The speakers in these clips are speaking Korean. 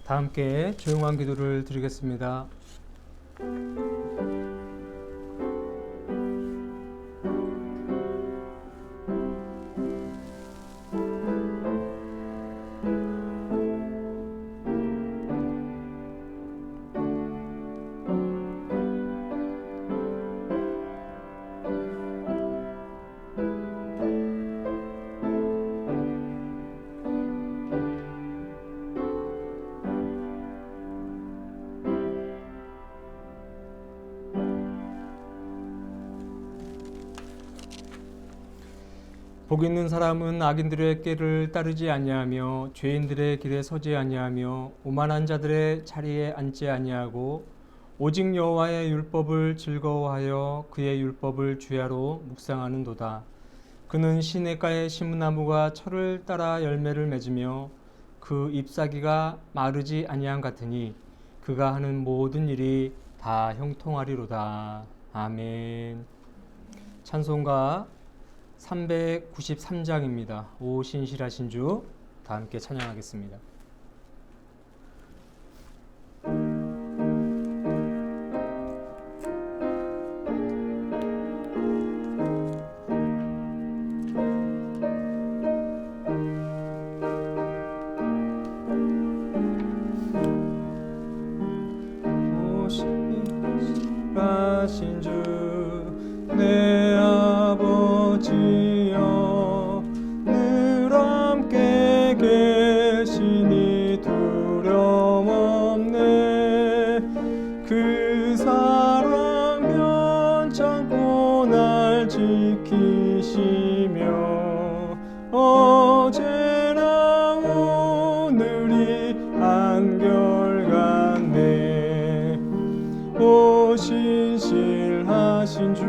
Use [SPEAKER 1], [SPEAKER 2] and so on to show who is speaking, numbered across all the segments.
[SPEAKER 1] 다 함께 조용한 기도를 드리겠습니다. 복 있는 사람은 악인들의 길을 따르지 아니하며 죄인들의 길에 서지 아니하며 오만한 자들의 자리에 앉지 아니하고 오직 여호와의 율법을 즐거워하여 그의 율법을 주야로 묵상하는도다. 그는 시냇가에 심은 나무가 철을 따라 열매를 맺으며 그 잎사귀가 마르지 아니함 같으니 그가 하는 모든 일이 다 형통하리로다. 아멘. 찬송가 393장입니다. 오 신실하신 주, 다 함께 찬양하겠습니다. 오 신실하신 주, 내 아버지여, 늘 함께 계시니 두려움 없네. 그 사랑 변찮고 날 지키시며 어제나 오늘이 한결같네. 오 신실하신 주,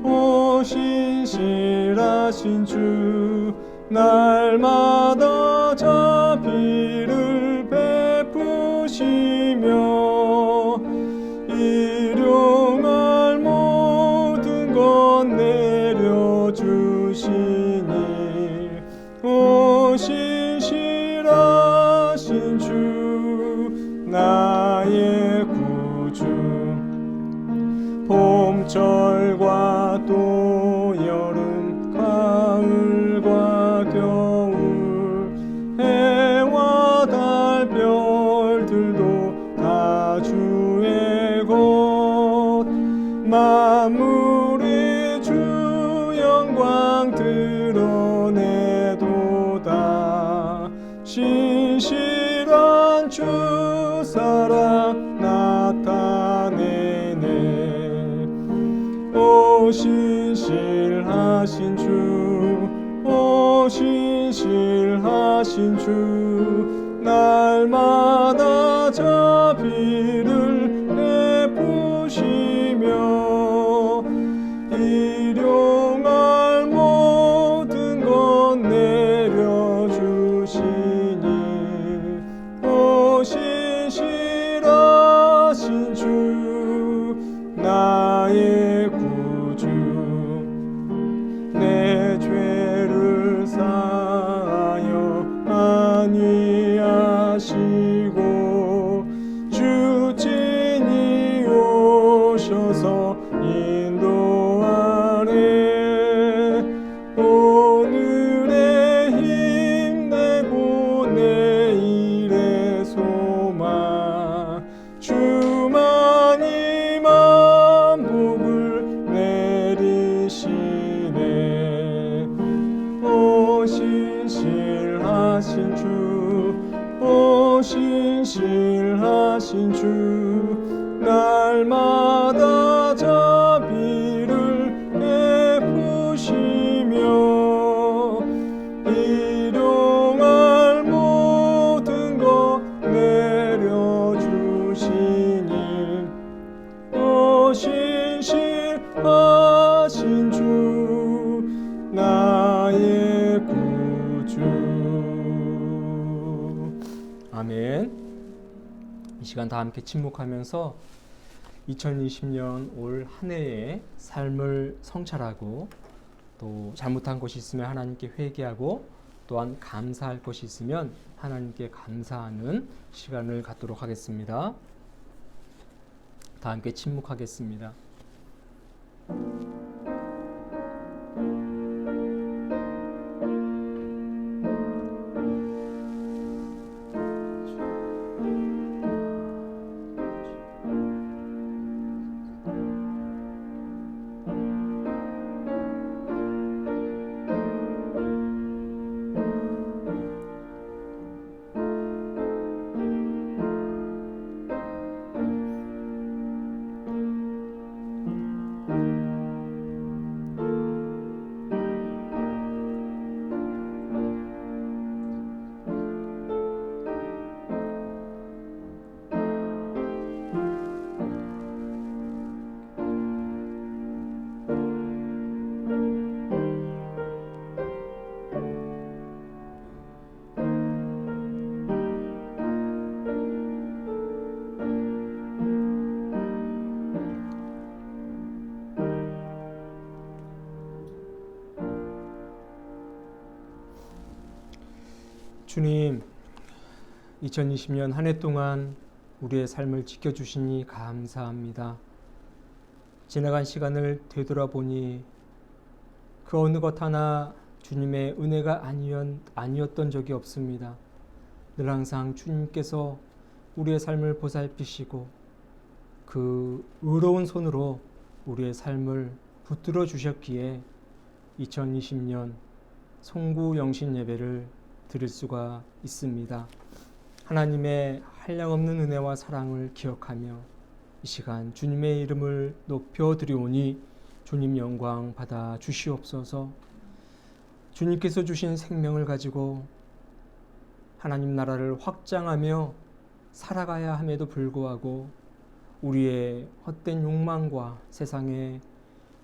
[SPEAKER 1] 오 신실하신 주, 날마다 자비를 베푸시며 일용할 모든 것 내려주시니 오 신실하신 주, 나의 구주. 봄철과 또 여름, 가을과 겨울, 해와 달 별들도 다 주의 것. 만물이 주 영광 드러내도다. 신실한 주 사랑 나타내네. 오 신실하신 주, 오 신실하신 주, 날마다 자비를 베푸시며 일용할 모든 것 내려주시니 오 신실하신 주, 나의 구주. 내 죄를 사하여 안위하시고 주친이 오셔서 인도하네. 오늘의 힘내고 내일의 소망, 주만이 만복을 내리시네. 오 신실하신 주, 오 신실하신 주, 날마다 자비를 베푸시며 일용할 모든 것 내려주시니 오 신실하신 주, 나의 구주. 아멘. 이 시간 다 함께 침묵하면서 2020년 올 한 해의 삶을 성찰하고 또 잘못한 것이 있으면 하나님께 회개하고 또한 감사할 것이 있으면 하나님께 감사하는 시간을 갖도록 하겠습니다. 다 함께 침묵하겠습니다. 주님, 2020년 한 해 동안 우리의 삶을 지켜주시니 감사합니다. 지나간 시간을 되돌아보니 그 어느 것 하나 주님의 은혜가 아니었던 적이 없습니다. 늘 항상 주님께서 우리의 삶을 보살피시고 그 의로운 손으로 우리의 삶을 붙들어 주셨기에 2020년 송구 영신 예배를 드릴 수가 있습니다. 하나님의 한량없는 은혜와 사랑을 기억하며 이 시간 주님의 이름을 높여 드리오니 주님 영광 받아 주시옵소서. 주님께서 주신 생명을 가지고 하나님 나라를 확장하며 살아가야 함에도 불구하고 우리의 헛된 욕망과 세상의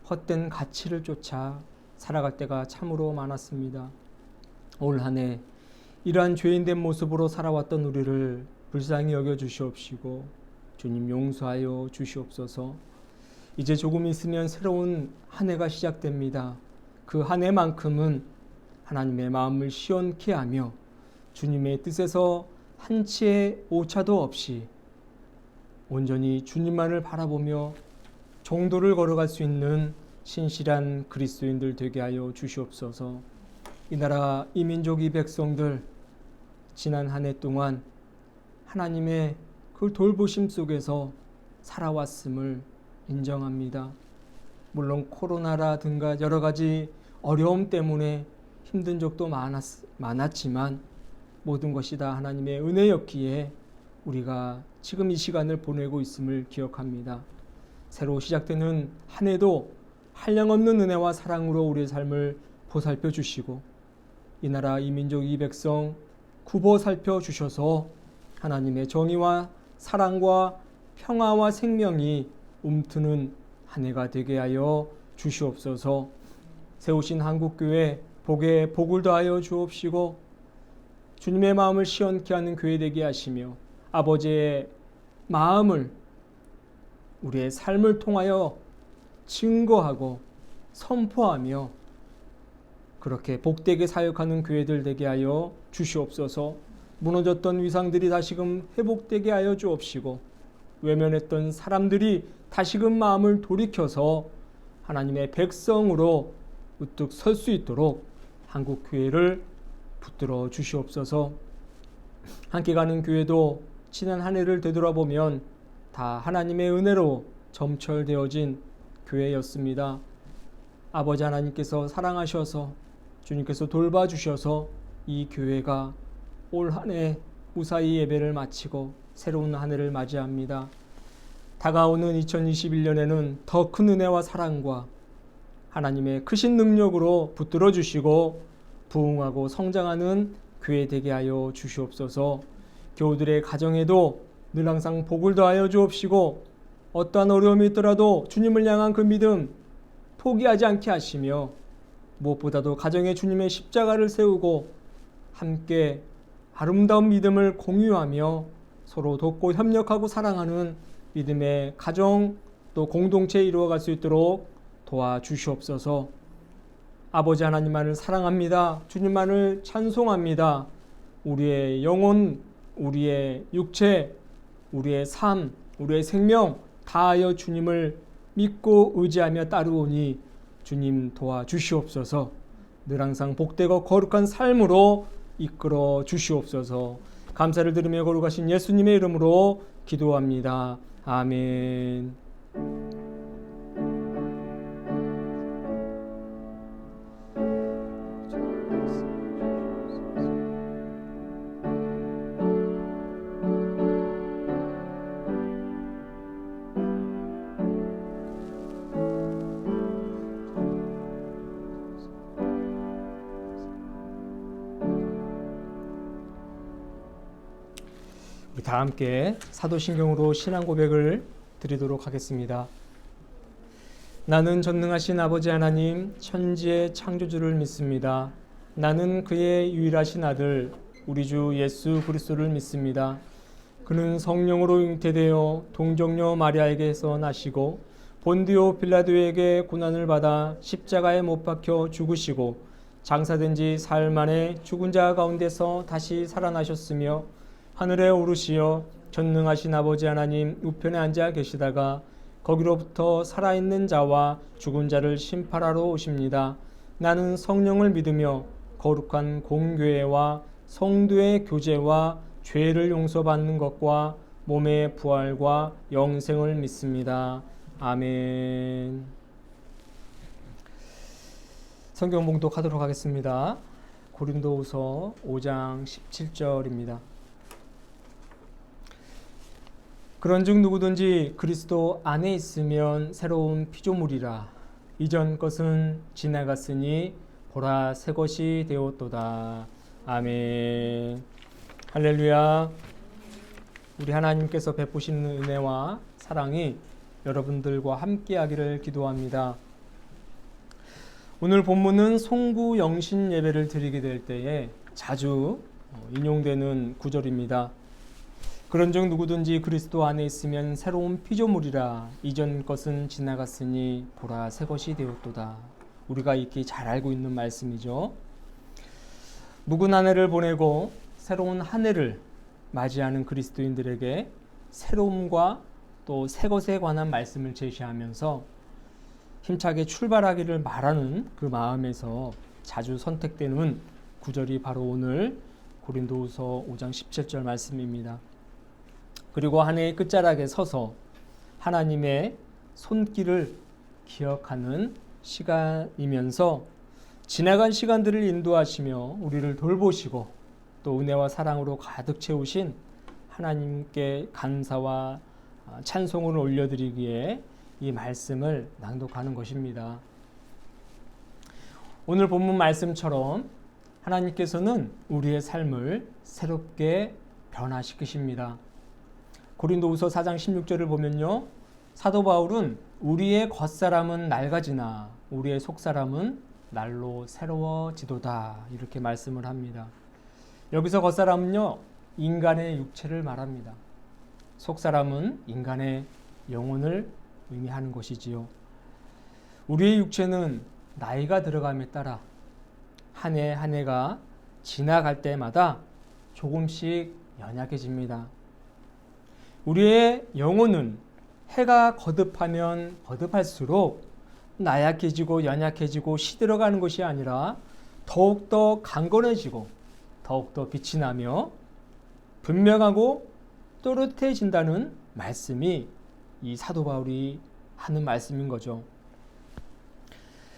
[SPEAKER 1] 헛된 가치를 쫓아 살아갈 때가 참으로 많았습니다. 올 한 해 이러한 죄인된 모습으로 살아왔던 우리를 불쌍히 여겨 주시옵시고 주님 용서하여 주시옵소서. 이제 조금 있으면 새로운 한 해가 시작됩니다. 그 한 해만큼은 하나님의 마음을 시원케 하며 주님의 뜻에서 한치의 오차도 없이 온전히 주님만을 바라보며 정도를 걸어갈 수 있는 신실한 그리스도인들 되게 하여 주시옵소서. 이 나라, 이 민족, 이 백성들 지난 한 해 동안 하나님의 그 돌보심 속에서 살아왔음을 인정합니다. 물론 코로나라든가 여러 가지 어려움 때문에 힘든 적도 많았지만 모든 것이 다 하나님의 은혜였기에 우리가 지금 이 시간을 보내고 있음을 기억합니다. 새로 시작되는 한 해도 한량없는 은혜와 사랑으로 우리의 삶을 보살펴 주시고 이 나라, 이 민족, 이 백성 굽어 살펴 주셔서 하나님의 정의와 사랑과 평화와 생명이 움트는 한 해가 되게 하여 주시옵소서. 세우신 한국교회 복에 복을 더하여 주옵시고 주님의 마음을 시원케 하는 교회 되게 하시며 아버지의 마음을 우리의 삶을 통하여 증거하고 선포하며 그렇게 복되게 사역하는 교회들 되게 하여 주시옵소서. 무너졌던 위상들이 다시금 회복되게 하여 주옵시고 외면했던 사람들이 다시금 마음을 돌이켜서 하나님의 백성으로 우뚝 설 수 있도록 한국 교회를 붙들어 주시옵소서. 함께 가는 교회도 지난 한 해를 되돌아보면 다 하나님의 은혜로 점철되어진 교회였습니다. 아버지 하나님께서 사랑하셔서 주님께서 돌봐주셔서 이 교회가 올 한 해 무사히 예배를 마치고 새로운 한 해를 맞이합니다. 다가오는 2021년에는 더 큰 은혜와 사랑과 하나님의 크신 능력으로 붙들어 주시고 부흥하고 성장하는 교회 되게 하여 주시옵소서. 교우들의 가정에도 늘 항상 복을 더하여 주옵시고 어떠한 어려움이 있더라도 주님을 향한 그 믿음 포기하지 않게 하시며 무엇보다도 가정에 주님의 십자가를 세우고 함께 아름다운 믿음을 공유하며 서로 돕고 협력하고 사랑하는 믿음의 가정 또 공동체 이루어갈 수 있도록 도와주시옵소서. 아버지 하나님만을 사랑합니다. 주님만을 찬송합니다. 우리의 영혼, 우리의 육체, 우리의 삶, 우리의 생명 다하여 주님을 믿고 의지하며 따르오니 주님 도와주시옵소서. 늘 항상 복되고 거룩한 삶으로 이끌어 주시옵소서. 감사를 드리며 거룩하신 예수님의 이름으로 기도합니다. 아멘. 우리 다 함께 사도신경으로 신앙 고백을 드리도록 하겠습니다. 나는 전능하신 아버지 하나님 천지의 창조주를 믿습니다. 나는 그의 유일하신 아들 우리 주 예수 그리스도를 믿습니다. 그는 성령으로 잉태되어 동정녀 마리아에게서 나시고 본디오 빌라도에게 고난을 받아 십자가에 못 박혀 죽으시고 장사된 지 사흘 만에 죽은 자 가운데서 다시 살아나셨으며 하늘에 오르시어 전능하신 아버지 하나님 우편에 앉아 계시다가 거기로부터 살아있는 자와 죽은 자를 심판하러 오십니다. 나는 성령을 믿으며 거룩한 공교회와 성도의 교제와 죄를 용서받는 것과 몸의 부활과 영생을 믿습니다. 아멘. 성경 봉독하도록 하겠습니다. 고린도후서 5장 17절입니다. 그런즉 누구든지 그리스도 안에 있으면 새로운 피조물이라. 이전 것은 지나갔으니 보라 새 것이 되었도다. 아멘. 할렐루야. 우리 하나님께서 베푸시는 은혜와 사랑이 여러분들과 함께하기를 기도합니다. 오늘 본문은 송구 영신 예배를 드리게 될 때에 자주 인용되는 구절입니다. 그런즉 누구든지 그리스도 안에 있으면 새로운 피조물이라. 이전 것은 지나갔으니 보라 새 것이 되었도다. 우리가 익히 잘 알고 있는 말씀이죠. 묵은 한 해를 보내고 새로운 한 해를 맞이하는 그리스도인들에게 새로움과 또 새 것에 관한 말씀을 제시하면서 힘차게 출발하기를 말하는 그 마음에서 자주 선택되는 구절이 바로 오늘 고린도후서 5장 17절 말씀입니다. 그리고 한 해의 끝자락에 서서 하나님의 손길을 기억하는 시간이면서 지나간 시간들을 인도하시며 우리를 돌보시고 또 은혜와 사랑으로 가득 채우신 하나님께 감사와 찬송을 올려드리기에 이 말씀을 낭독하는 것입니다. 오늘 본문 말씀처럼 하나님께서는 우리의 삶을 새롭게 변화시키십니다. 고린도후서 4장 16절을 보면요, 사도 바울은 우리의 겉사람은 낡아지나 우리의 속사람은 날로 새로워지도다 이렇게 말씀을 합니다. 여기서 겉사람은요, 인간의 육체를 말합니다. 속사람은 인간의 영혼을 의미하는 것이지요. 우리의 육체는 나이가 들어감에 따라 한 해 한 해가 지나갈 때마다 조금씩 연약해집니다. 우리의 영혼은 해가 거듭하면 거듭할수록 나약해지고 연약해지고 시들어가는 것이 아니라 더욱더 강건해지고 더욱더 빛이 나며 분명하고 또렷해진다는 말씀이 이 사도 바울이 하는 말씀인 거죠.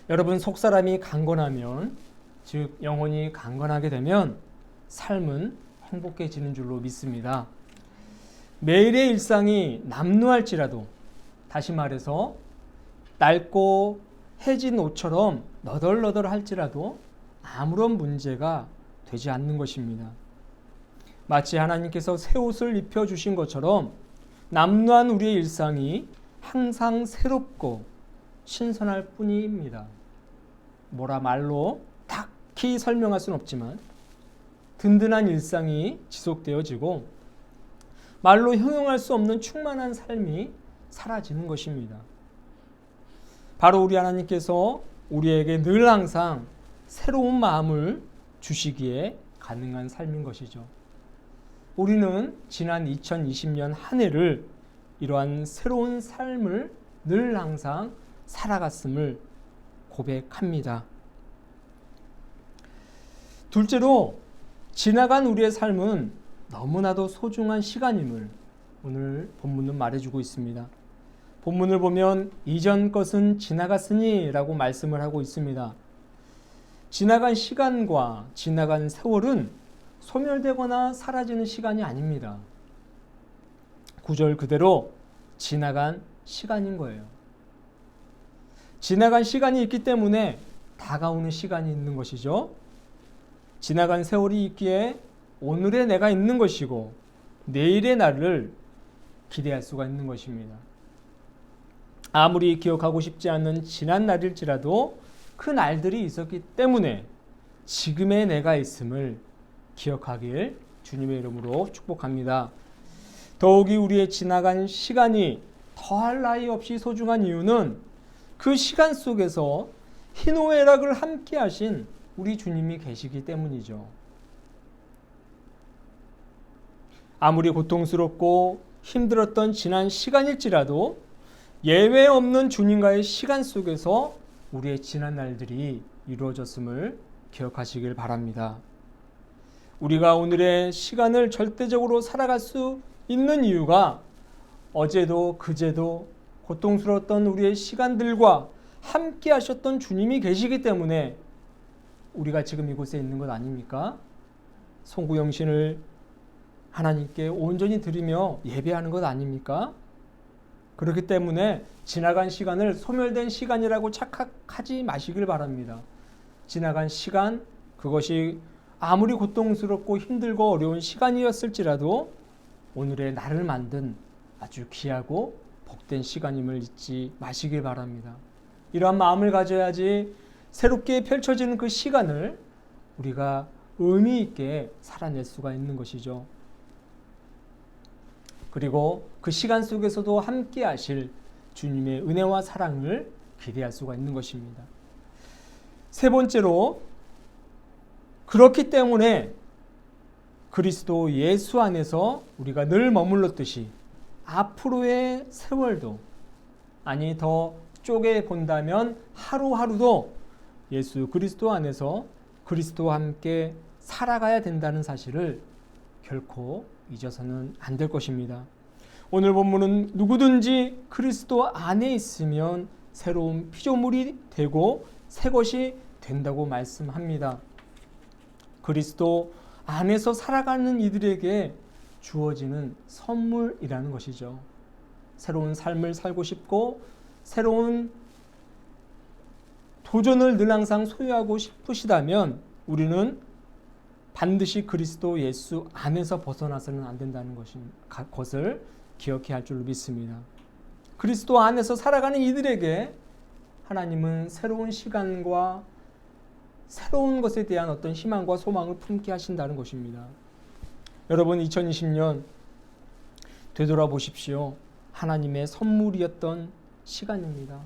[SPEAKER 1] 여러분, 속사람이 강건하면, 즉 영혼이 강건하게 되면 삶은 행복해지는 줄로 믿습니다. 매일의 일상이 남루할지라도, 다시 말해서 낡고 해진 옷처럼 너덜너덜할지라도 아무런 문제가 되지 않는 것입니다. 마치 하나님께서 새 옷을 입혀주신 것처럼 남루한 우리의 일상이 항상 새롭고 신선할 뿐입니다. 뭐라 말로 딱히 설명할 수는 없지만 든든한 일상이 지속되어지고 말로 형용할 수 없는 충만한 삶이 사라지는 것입니다. 바로 우리 하나님께서 우리에게 늘 항상 새로운 마음을 주시기에 가능한 삶인 것이죠. 우리는 지난 2020년 한 해를 이러한 새로운 삶을 늘 항상 살아갔음을 고백합니다. 둘째로, 지나간 우리의 삶은 너무나도 소중한 시간임을 오늘 본문은 말해주고 있습니다. 본문을 보면 이전 것은 지나갔으니 라고 말씀을 하고 있습니다. 지나간 시간과 지나간 세월은 소멸되거나 사라지는 시간이 아닙니다. 구절 그대로 지나간 시간인 거예요. 지나간 시간이 있기 때문에 다가오는 시간이 있는 것이죠. 지나간 세월이 있기에 오늘의 내가 있는 것이고 내일의 나를 기대할 수가 있는 것입니다. 아무리 기억하고 싶지 않는 지난 날일지라도 그 날들이 있었기 때문에 지금의 내가 있음을 기억하길 주님의 이름으로 축복합니다. 더욱이 우리의 지나간 시간이 더할 나위 없이 소중한 이유는 그 시간 속에서 희노애락을 함께 하신 우리 주님이 계시기 때문이죠. 아무리 고통스럽고 힘들었던 지난 시간일지라도 예외 없는 주님과의 시간 속에서 우리의 지난 날들이 이루어졌음을 기억하시길 바랍니다. 우리가 오늘의 시간을 절대적으로 살아갈 수 있는 이유가 어제도 그제도 고통스러웠던 우리의 시간들과 함께 하셨던 주님이 계시기 때문에 우리가 지금 이곳에 있는 것 아닙니까? 송구영신을 하나님께 온전히 드리며 예배하는 것 아닙니까? 그렇기 때문에 지나간 시간을 소멸된 시간이라고 착각하지 마시길 바랍니다. 지나간 시간, 그것이 아무리 고통스럽고 힘들고 어려운 시간이었을지라도 오늘의 나를 만든 아주 귀하고 복된 시간임을 잊지 마시길 바랍니다. 이러한 마음을 가져야지 새롭게 펼쳐지는 그 시간을 우리가 의미 있게 살아낼 수가 있는 것이죠. 그리고 그 시간 속에서도 함께 하실 주님의 은혜와 사랑을 기대할 수가 있는 것입니다. 세 번째로, 그렇기 때문에 그리스도 예수 안에서 우리가 늘 머물렀듯이 앞으로의 세월도, 아니 더 쪼개 본다면 하루하루도 예수 그리스도 안에서 그리스도와 함께 살아가야 된다는 사실을 결코 잊어서는 안 될 것입니다. 오늘 본문은 누구든지 그리스도 안에 있으면 새로운 피조물이 되고 새 것이 된다고 말씀합니다. 그리스도 안에서 살아가는 이들에게 주어지는 선물이라는 것이죠. 새로운 삶을 살고 싶고 새로운 도전을 늘 항상 소유하고 싶으시다면 우리는 반드시 그리스도 예수 안에서 벗어나서는 안 된다는 것을 기억해야 할 줄로 믿습니다. 그리스도 안에서 살아가는 이들에게 하나님은 새로운 시간과 새로운 것에 대한 어떤 희망과 소망을 품게 하신다는 것입니다. 여러분, 2020년 되돌아보십시오. 하나님의 선물이었던 시간입니다.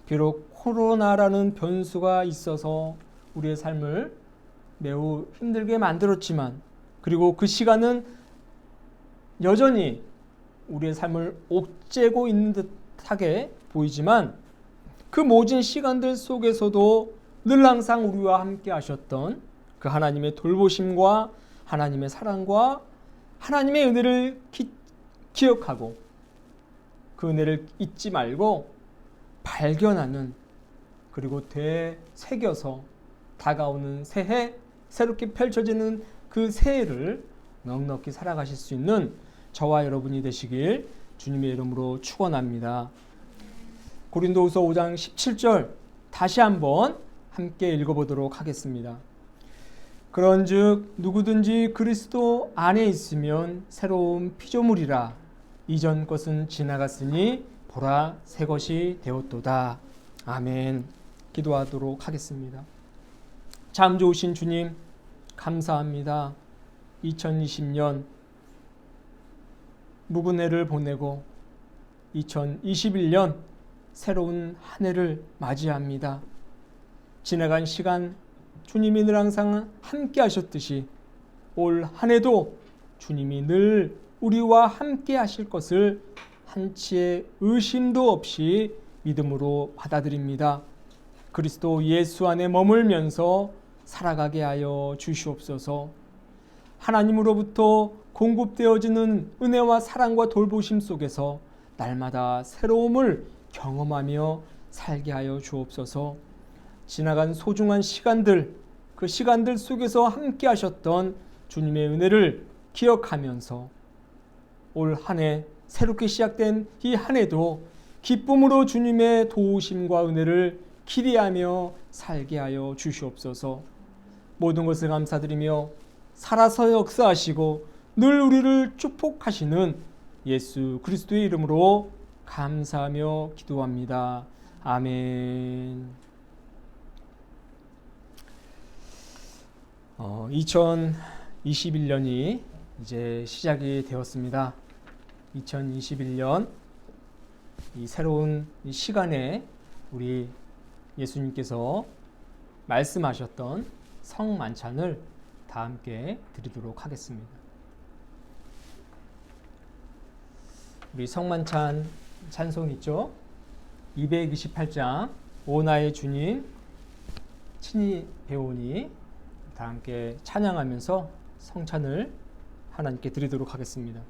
[SPEAKER 1] 비록 코로나라는 변수가 있어서 우리의 삶을 매우 힘들게 만들었지만, 그리고 그 시간은 여전히 우리의 삶을 옥죄고 있는 듯하게 보이지만 그 모진 시간들 속에서도 늘 항상 우리와 함께 하셨던 그 하나님의 돌보심과 하나님의 사랑과 하나님의 은혜를 기억하고 그 은혜를 잊지 말고 발견하는, 그리고 되새겨서 다가오는 새해, 새롭게 펼쳐지는 그 새해를 넉넉히 살아가실 수 있는 저와 여러분이 되시길 주님의 이름으로 축원합니다. 고린도후서 5장 17절 다시 한번 함께 읽어보도록 하겠습니다. 그런즉 누구든지 그리스도 안에 있으면 새로운 피조물이라. 이전 것은 지나갔으니 보라 새 것이 되었도다. 아멘. 기도하도록 하겠습니다. 참 좋으신 주님, 감사합니다. 2020년 묵은 해를 보내고 2021년 새로운 한 해를 맞이합니다. 지나간 시간 주님이 늘 항상 함께 하셨듯이 올 한 해도 주님이 늘 우리와 함께 하실 것을 한치의 의심도 없이 믿음으로 받아들입니다. 그리스도 예수 안에 머물면서 살아가게 하여 주시옵소서. 하나님으로부터 공급되어지는 은혜와 사랑과 돌보심 속에서 날마다 새로움을 경험하며 살게 하여 주옵소서. 지나간 소중한 시간들, 그 시간들 속에서 함께 하셨던 주님의 은혜를 기억하면서 올 한 해 새롭게 시작된 이 한 해도 기쁨으로 주님의 도우심과 은혜를 기대하며 살게 하여 주시옵소서. 모든 것을 감사드리며 살아서 역사하시고 늘 우리를 축복하시는 예수 그리스도의 이름으로 감사하며 기도합니다. 아멘. 2021년이 이제 시작이 되었습니다. 2021년 이 새로운 이 시간에 우리 예수님께서 말씀하셨던 성만찬을 다 함께 드리도록 하겠습니다. 우리 성만찬 찬송 있죠? 228장 오 나의 주님 친히 배우니 다 함께 찬양하면서 성찬을 하나님께 드리도록 하겠습니다.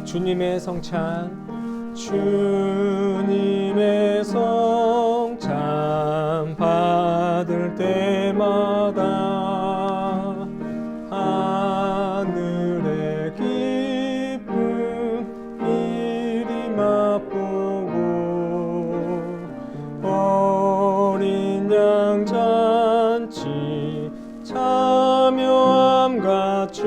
[SPEAKER 1] 주님의 성찬 주님의 성찬 받을 때마다 하늘의 기쁨 이리 맛보고 어린 양 잔치 참여함 같이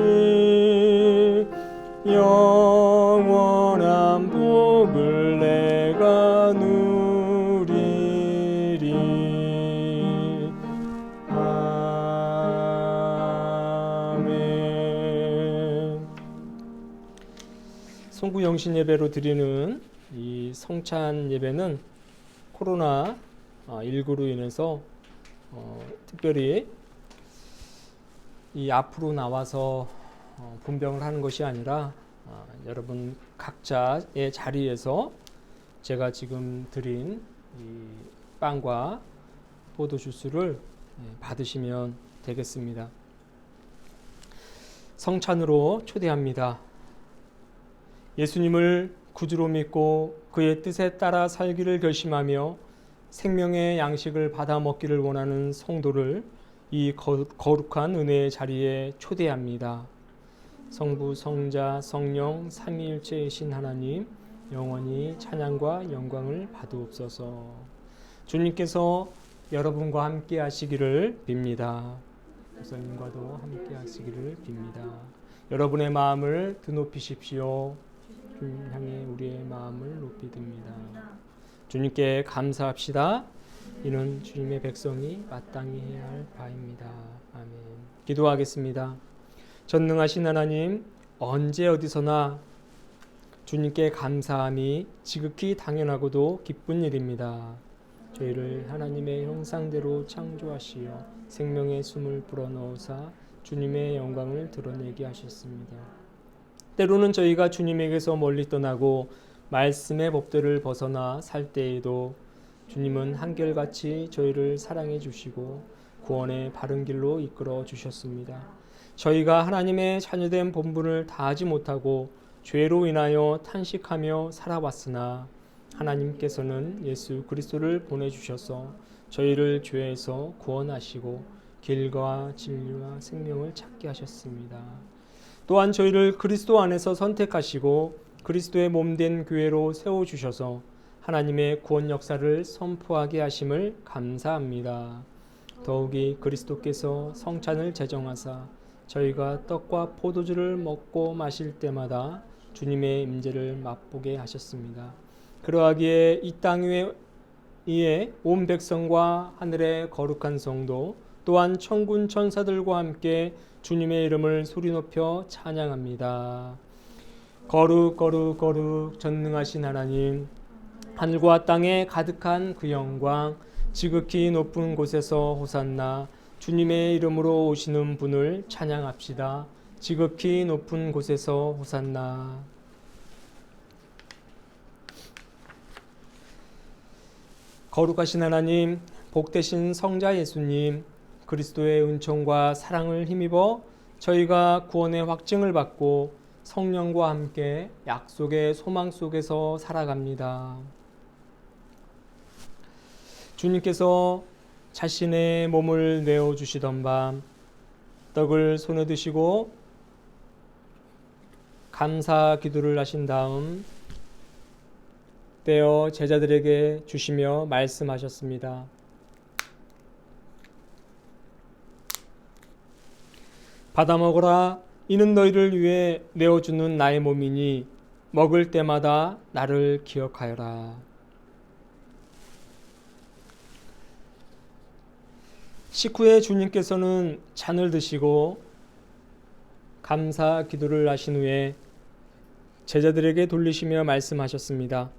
[SPEAKER 1] 영원한 복을 내가 누리리. 아멘. 송구 영신 예배로 드리는 이 성찬 예배는 코로나 19로 인해서 특별히 이 앞으로 나와서 분병을 하는 것이 아니라 여러분 각자의 자리에서 제가 지금 드린 이 빵과 포도 주스를 받으시면 되겠습니다. 성찬으로 초대합니다. 예수님을 구주로 믿고 그의 뜻에 따라 살기를 결심하며 생명의 양식을 받아 먹기를 원하는 성도를 이 거룩한 은혜의 자리에 초대합니다. 성부, 성자, 성령, 삼위일체이신 하나님, 영원히 찬양과 영광을 받으옵소서. 주님께서 여러분과 함께 하시기를 빕니다. 목사님과도 함께 하시기를 빕니다. 여러분의 마음을 드높이십시오. 주님 향해 우리의 마음을 높이 듭니다. 주님께 감사합시다. 이는 주님의 백성이 마땅히 해야 할 바입니다. 아멘. 기도하겠습니다. 전능하신 하나님, 언제 어디서나 주님께 감사함이 지극히 당연하고도 기쁜 일입니다. 저희를 하나님의 형상대로 창조하시어 생명의 숨을 불어넣으사 주님의 영광을 드러내게 하셨습니다. 때로는 저희가 주님에게서 멀리 떠나고 말씀의 법들을 벗어나 살 때에도 주님은 한결같이 저희를 사랑해 주시고 구원의 바른 길로 이끌어 주셨습니다. 저희가 하나님의 자녀된 본분을 다하지 못하고 죄로 인하여 탄식하며 살아왔으나 하나님께서는 예수 그리스도를 보내주셔서 저희를 죄에서 구원하시고 길과 진리와 생명을 찾게 하셨습니다. 또한 저희를 그리스도 안에서 선택하시고 그리스도의 몸된 교회로 세워주셔서 하나님의 구원 역사를 선포하게 하심을 감사합니다. 더욱이 그리스도께서 성찬을 제정하사 저희가 떡과 포도주를 먹고 마실 때마다 주님의 임재를 맛보게 하셨습니다. 그러하기에 이 땅 위에 온 백성과 하늘의 거룩한 성도 또한 천군 천사들과 함께 주님의 이름을 소리 높여 찬양합니다. 거룩 거룩 거룩 전능하신 하나님, 하늘과 땅에 가득한 그 영광, 지극히 높은 곳에서 호산나, 주님의 이름으로 오시는 분을 찬양합시다. 지극히 높은 곳에서 호산나. 거룩하신 하나님, 복되신 성자 예수님, 그리스도의 은총과 사랑을 힘입어 저희가 구원의 확증을 받고 성령과 함께 약속의 소망 속에서 살아갑니다. 주님께서 자신의 몸을 내어주시던 밤 떡을 손에 드시고 감사 기도를 하신 다음 떼어 제자들에게 주시며 말씀하셨습니다. 받아 먹어라. 이는 너희를 위해 내어주는 나의 몸이니 먹을 때마다 나를 기억하여라. 식후에 주님께서는 잔을 드시고 감사 기도를 하신 후에 제자들에게 돌리시며 말씀하셨습니다.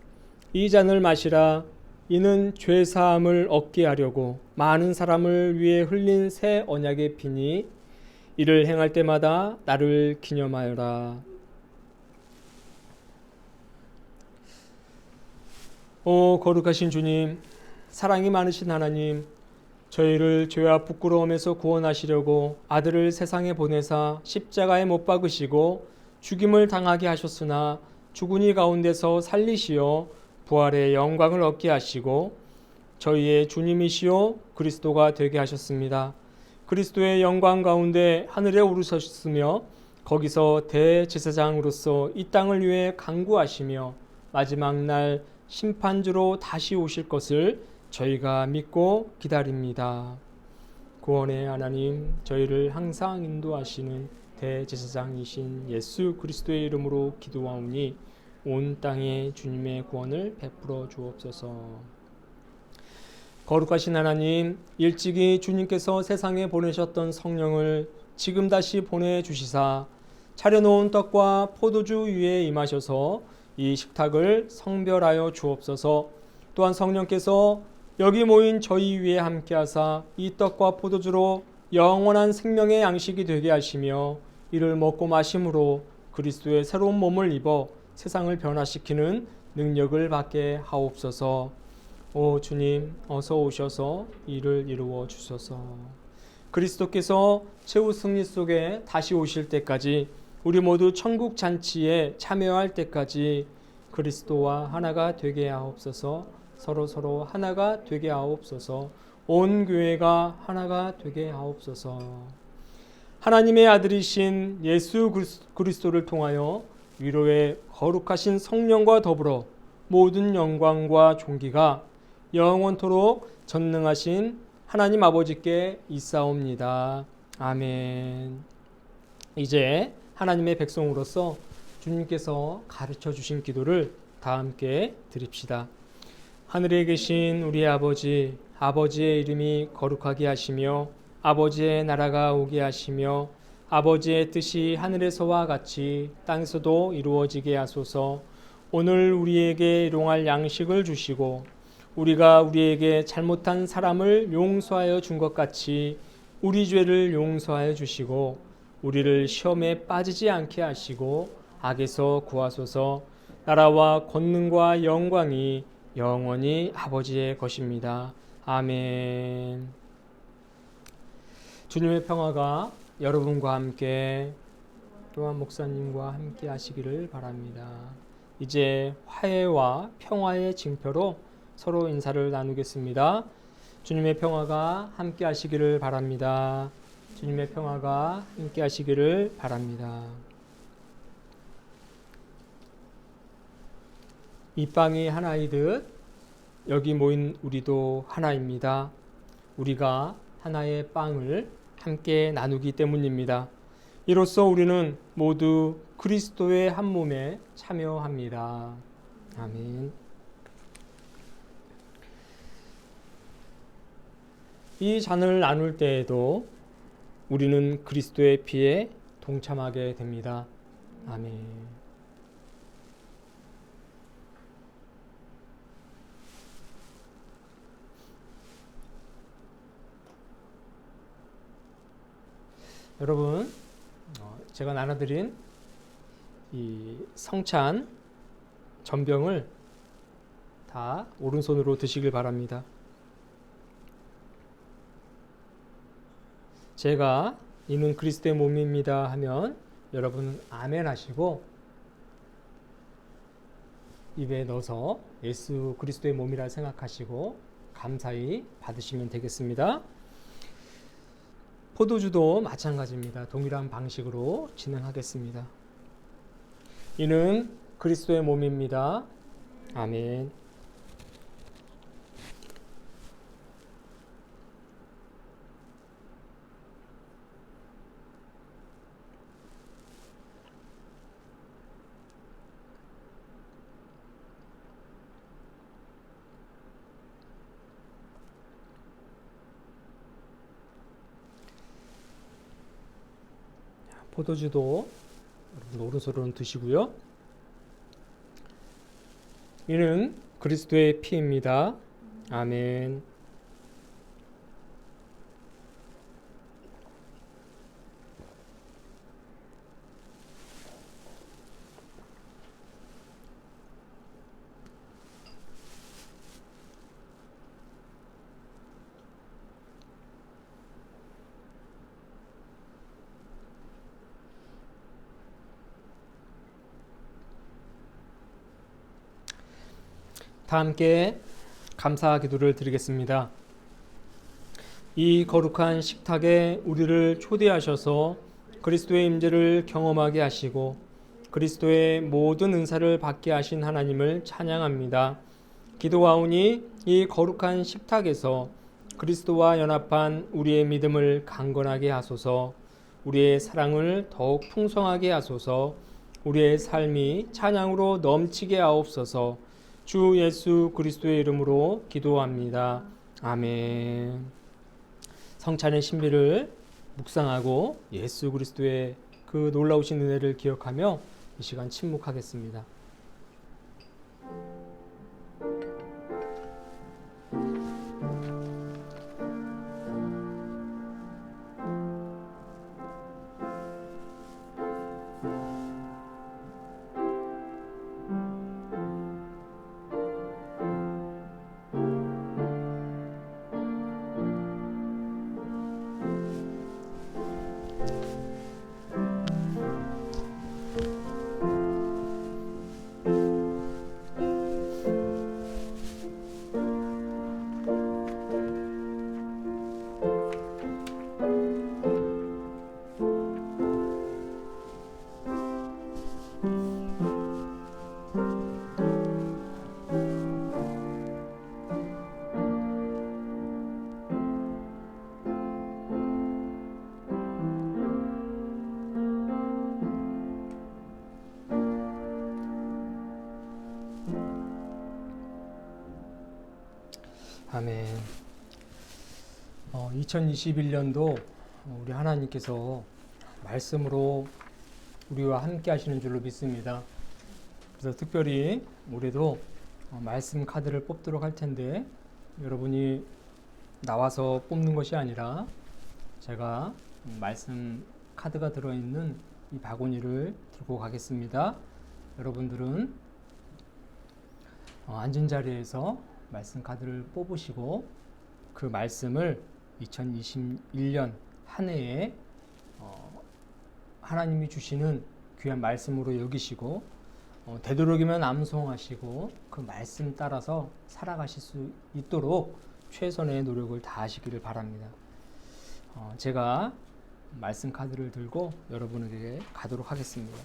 [SPEAKER 1] 이 잔을 마시라. 이는 죄 사함을 얻게 하려고 많은 사람을 위해 흘린 새 언약의 피니 이를 행할 때마다 나를 기념하여라. 오 거룩하신 주님, 사랑이 많으신 하나님, 저희를 죄와 부끄러움에서 구원하시려고 아들을 세상에 보내사 십자가에 못 박으시고 죽임을 당하게 하셨으나 죽은 이 가운데서 살리시어 부활의 영광을 얻게 하시고 저희의 주님이시오 그리스도가 되게 하셨습니다. 그리스도의 영광 가운데 하늘에 오르셨으며 거기서 대제사장으로서 이 땅을 위해 간구하시며 마지막 날 심판주로 다시 오실 것을 저희가 믿고 기다립니다. 구원의 하나님, 저희를 항상 인도하시는 대제사장이신 예수 그리스도의 이름으로 기도하오니 온 땅에 주님의 구원을 베풀어 주옵소서. 거룩하신 하나님, 일찍이 주님께서 세상에 보내셨던 성령을 지금 다시 보내주시사 차려놓은 떡과 포도주 위에 임하셔서 이 식탁을 성별하여 주옵소서. 또한 성령께서 여기 모인 저희 위에 함께하사 이 떡과 포도주로 영원한 생명의 양식이 되게 하시며 이를 먹고 마심으로 그리스도의 새로운 몸을 입어 세상을 변화시키는 능력을 받게 하옵소서. 오 주님, 어서 오셔서 이를 이루어 주소서. 그리스도께서 최후 승리 속에 다시 오실 때까지 우리 모두 천국 잔치에 참여할 때까지 그리스도와 하나가 되게 하옵소서. 서로 하나가 되게 하옵소서. 온 교회가 하나가 되게 하옵소서. 하나님의 아들이신 예수 그리스도를 통하여 위로의 거룩하신 성령과 더불어 모든 영광과 존귀가 영원토록 전능하신 하나님 아버지께 있사옵니다. 아멘. 이제 하나님의 백성으로서 주님께서 가르쳐 주신 기도를 다 함께 드립시다. 하늘에 계신 우리 아버지, 아버지의 이름이 거룩하게 하시며 아버지의 나라가 오게 하시며 아버지의 뜻이 하늘에서와 같이 땅에서도 이루어지게 하소서. 오늘 우리에게 일용할 양식을 주시고 우리가 우리에게 잘못한 사람을 용서하여 준 것 같이 우리 죄를 용서하여 주시고 우리를 시험에 빠지지 않게 하시고 악에서 구하소서. 나라와 권능과 영광이 영원히 아버지의 것입니다. 아멘. 주님의 평화가 여러분과 함께 또한 목사님과 함께 하시기를 바랍니다. 이제 화해와 평화의 징표로 서로 인사를 나누겠습니다. 주님의 평화가 함께 하시기를 바랍니다. 주님의 평화가 함께 하시기를 바랍니다. 이 빵이 하나이듯 여기 모인 우리도 하나입니다. 우리가 하나의 빵을 함께 나누기 때문입니다. 이로써 우리는 모두 그리스도의 한 몸에 참여합니다. 아멘. 이 잔을 나눌 때에도 우리는 그리스도의 피에 동참하게 됩니다. 아멘. 여러분, 제가 나눠드린 이 성찬 전병을 다 오른손으로 드시길 바랍니다. 제가 이는 그리스도의 몸입니다 하면 여러분 아멘 하시고 입에 넣어서 예수 그리스도의 몸이라 생각하시고 감사히 받으시면 되겠습니다. 포도주도 마찬가지입니다. 동일한 방식으로 진행하겠습니다. 이는 그리스도의 몸입니다. 아멘. 포도주도 여러분 오른손으로는 드시고요. 이는 그리스도의 피입니다. 아멘. 다 함께 감사 기도를 드리겠습니다. 이 거룩한 식탁에 우리를 초대하셔서 그리스도의 임재를 경험하게 하시고 그리스도의 모든 은사를 받게 하신 하나님을 찬양합니다. 기도하오니 이 거룩한 식탁에서 그리스도와 연합한 우리의 믿음을 강건하게 하소서. 우리의 사랑을 더욱 풍성하게 하소서. 우리의 삶이 찬양으로 넘치게 하옵소서. 주 예수 그리스도의 이름으로 기도합니다. 아멘. 성찬의 신비를 묵상하고 예수 그리스도의 그 놀라우신 은혜를 기억하며 이 시간 침묵하겠습니다. 아멘. 2021년도 우리 하나님께서 말씀으로 우리와 함께 하시는 줄로 믿습니다. 그래서 특별히 올해도 말씀 카드를 뽑도록 할 텐데, 여러분이 나와서 뽑는 것이 아니라 제가 말씀 카드가 들어있는 이 바구니를 들고 가겠습니다. 여러분들은 앉은 자리에서 말씀 카드를 뽑으시고 그 말씀을 2021년 한 해에 하나님이 주시는 귀한 말씀으로 여기시고 되도록이면 암송하시고 그 말씀 따라서 살아가실 수 있도록 최선의 노력을 다하시기를 바랍니다. 제가 말씀 카드를 들고 여러분에게 가도록 하겠습니다.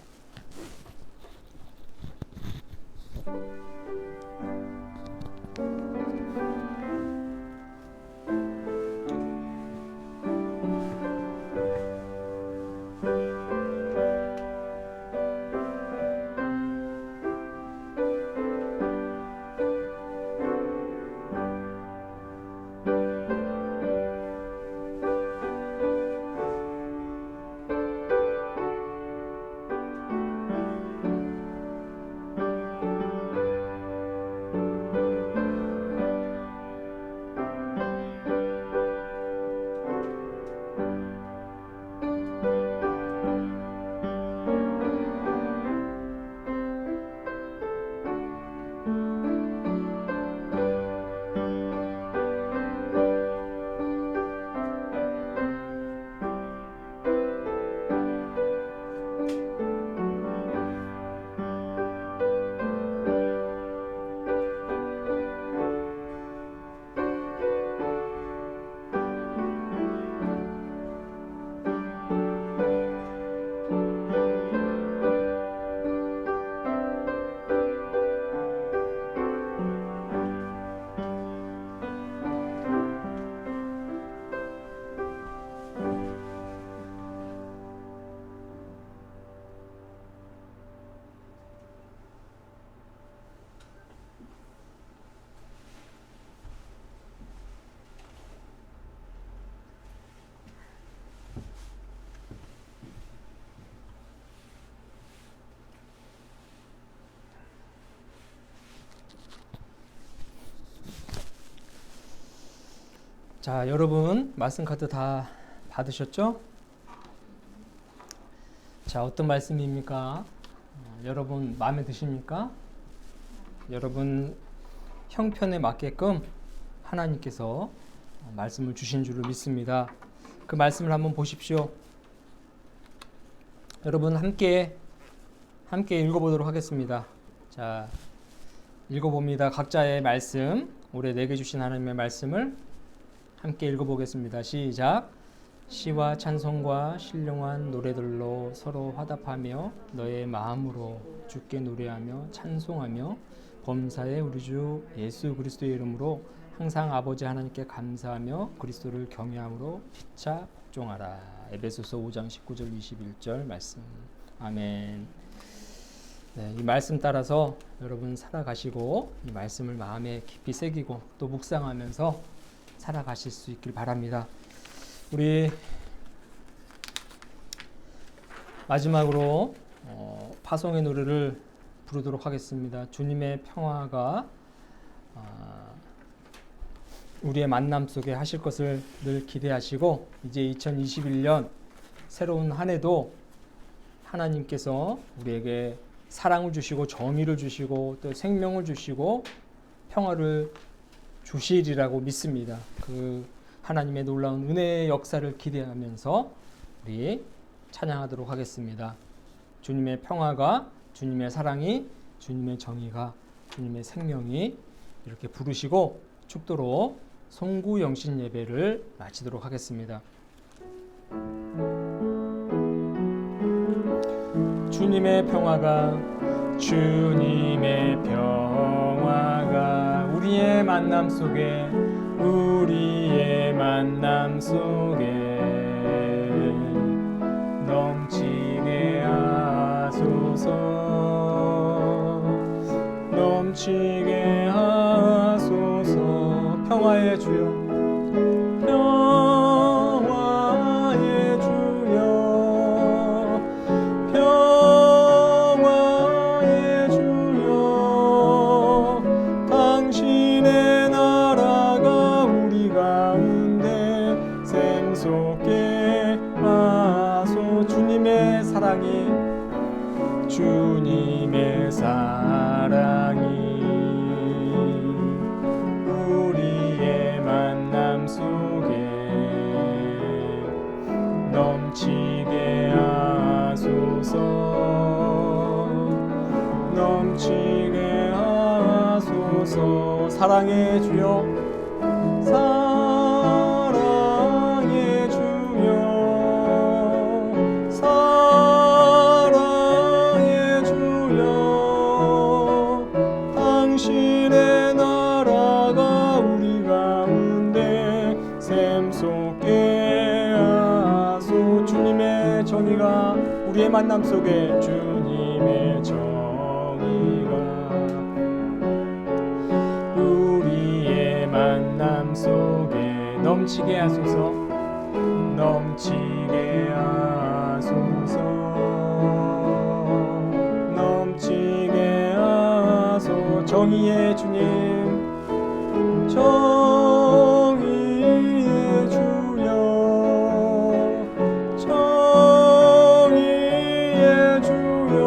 [SPEAKER 1] 자, 여러분 말씀 카드 다 받으셨죠? 자, 어떤 말씀입니까? 여러분 마음에 드십니까? 여러분 형편에 맞게끔 하나님께서 말씀을 주신 줄로 믿습니다. 그 말씀을 한번 보십시오. 여러분 함께 읽어보도록 하겠습니다. 자, 읽어봅니다. 각자의 말씀, 올해 내게 주신 하나님의 말씀을 함께 읽어보겠습니다. 시작. 시와 찬송과 신령한 노래들로 서로 화답하며 너의 마음으로 주께 노래하며 찬송하며 범사의 우리 주 예수 그리스도의 이름으로 항상 아버지 하나님께 감사하며 그리스도를 경외함으로 피차 복종하라. 에베소서 5장 19절 21절 말씀. 아멘. 네, 이 말씀 따라서 여러분 살아가시고 이 말씀을 마음에 깊이 새기고 또 묵상하면서 살아가실 수 있길 바랍니다. 우리 마지막으로 파송의 노래를 부르도록 하겠습니다. 주님의 평화가 우리의 만남 속에 하실 것을 늘 기대하시고 이제 2021년 새로운 한 해도 하나님께서 우리에게 사랑을 주시고 정의를 주시고 또 생명을 주시고 평화를 주시리라고 믿습니다. 그 하나님의 놀라운 은혜의 역사를 기대하면서 우리 찬양하도록 하겠습니다. 주님의 평화가, 주님의 사랑이, 주님의 정의가, 주님의 생명이 이렇게 부르시고 축도로 송구 영신 예배를 마치도록 하겠습니다. 주님의 평화가, 주님의 평화가 우리의 만남 속에, 우리의 만남 속에 넘치게 하소서, 넘치게 하소서. 평화의 주여, 평화의 주여, 평화의 주여, 당신의 나라가 우리 가운데 샘솟게 하소. 주님의 사랑이, 주님의 사랑이 우리의 만남 속에 넘치게 하소서, 넘치게 하소서. 사랑의 주여, 사랑의 주여, 사랑의 주여, 당신의 나라가 우리 가운데 샘솟게 하소. 주님의 정의가 우리의 만남 속에, 주님의 정의가 우리의 만남 속에 넘치게 하소서, 넘치게 하소서, 넘치게 하소서. 정의의 주님, 정의의 주여, 정의의 주여,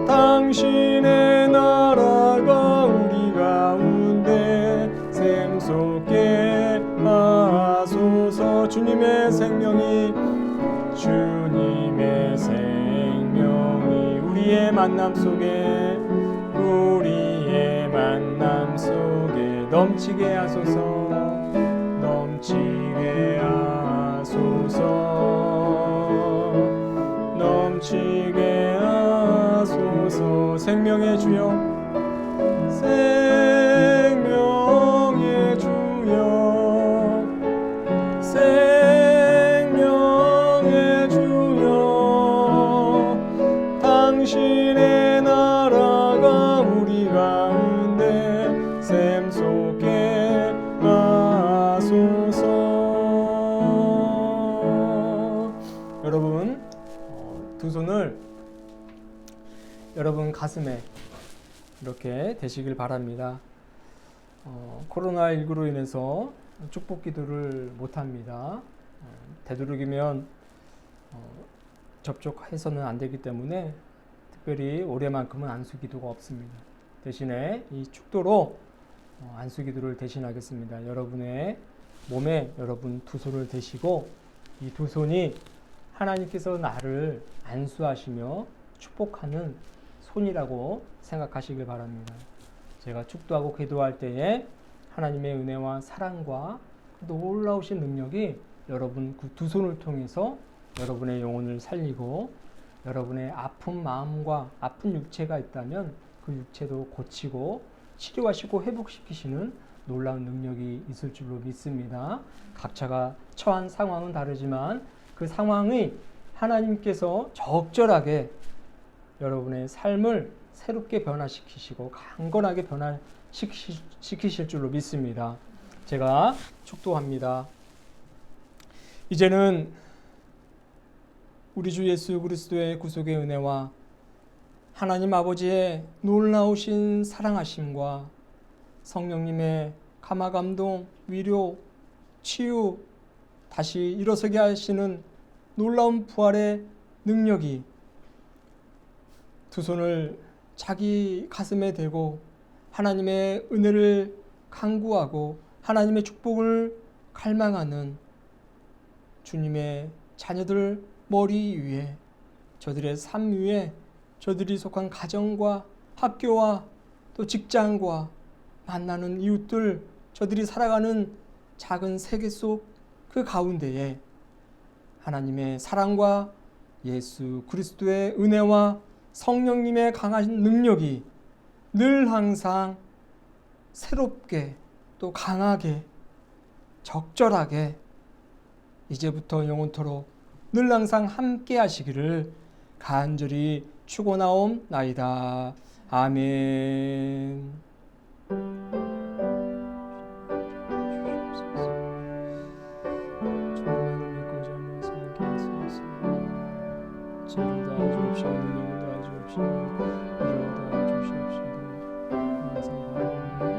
[SPEAKER 1] 당신의 나라가 우리 가운데 샘솟게 하소서. 주님의 생명이, 주님의 생명이 우리의 만남 속에, 우리의 만남 속에 넘치게 하소서, 넘치게 하소서, 넘치게 하소서. 생명의 주여, 생명의 주여, 생명의 주여, 당신의 나라가 우리 가운데 샘솟게 하소서. 여러분, 두 손을 여러분 가슴에 이렇게 대시길 바랍니다. 코로나19로 인해서 축복 기도를 못합니다. 되도록이면 접촉해서는 안 되기 때문에 특별히 올해만큼은 안수 기도가 없습니다. 대신에 이 축도로 안수 기도를 대신하겠습니다. 여러분의 몸에 여러분 두 손을 대시고, 이 두 손이 하나님께서 나를 안수하시며 축복하는 손이라고 생각하시길 바랍니다. 제가 축도하고 기도할 때에 하나님의 은혜와 사랑과 놀라우신 능력이 여러분 그 두 손을 통해서 여러분의 영혼을 살리고, 여러분의 아픈 마음과 아픈 육체가 있다면 그 육체도 고치고 치료하시고 회복시키시는 놀라운 능력이 있을 줄로 믿습니다. 각자가 처한 상황은 다르지만 그 상황이 하나님께서 적절하게 여러분의 삶을 새롭게 변화시키시고 강건하게 변화시키실 줄로 믿습니다. 제가 축도합니다. 이제는 우리 주 예수 그리스도의 구속의 은혜와 하나님 아버지의 놀라우신 사랑하심과 성령님의 감화감동, 위로, 치유, 다시 일어서게 하시는 놀라운 부활의 능력이 두 손을 자기 가슴에 대고 하나님의 은혜를 간구하고 하나님의 축복을 갈망하는 주님의 자녀들 머리 위에, 저들의 삶 위에, 저들이 속한 가정과 학교와 또 직장과 만나는 이웃들, 저들이 살아가는 작은 세계 속 그 가운데에 하나님의 사랑과 예수 그리스도의 은혜와 성령님의 강한 능력이 늘 항상 새롭게 또 강하게 적절하게 이제부터 영원토록 늘 항상 함께 하시기를 간절히 축원하옵나이다. 아멘. 도와주옵시고 능력을 도와주옵시고 이름을 도와주시옵시고 항상 바라옵나이다.